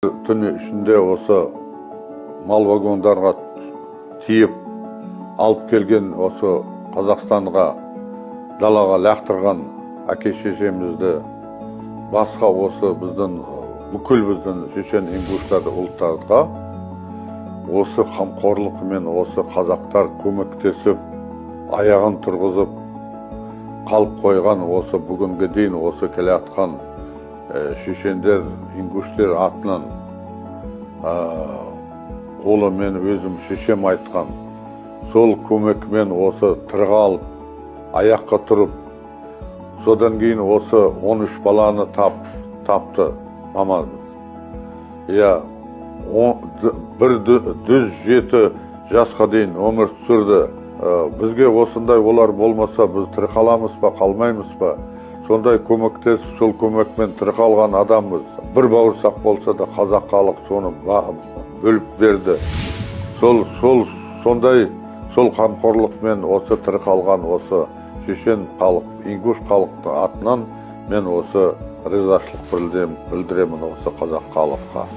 Түн ішінде осы мал вагондарға тиіп алып келген осы Қазақстанға далаға лақтырған әке-шешемізді басқа осы бүкіл біздің шешен ингуштарды ұлттарға осы қамқорлықымен осы қазақтар көмектесіп аяғын тұрғызып қалып қойған осы бүгінге дейін осы келе жатқан шешендер, ингуштер атынан қолы мен өзім шешем айтқан сол көмекмен осы тырға алып, аяққа тұрып, содан кейін осы 13 баланы тапты мамамыз. Бір 107 жасқа дейін өмір сүрді. Бізге осындай олар болмаса, біз тірі қаламыз ба, қалмаймыз ба? Сондай көмектесіп, сол көмекмен тірі қалған адамбыз. Бір бауырсақ болса да қазақ халық соны бөліп берді. Сол қамқорлықмен осы тірі қалған осы шешен халық, ингуш халықтың атынан мен осы ризашылық білдіремін осы қазақ халыққа.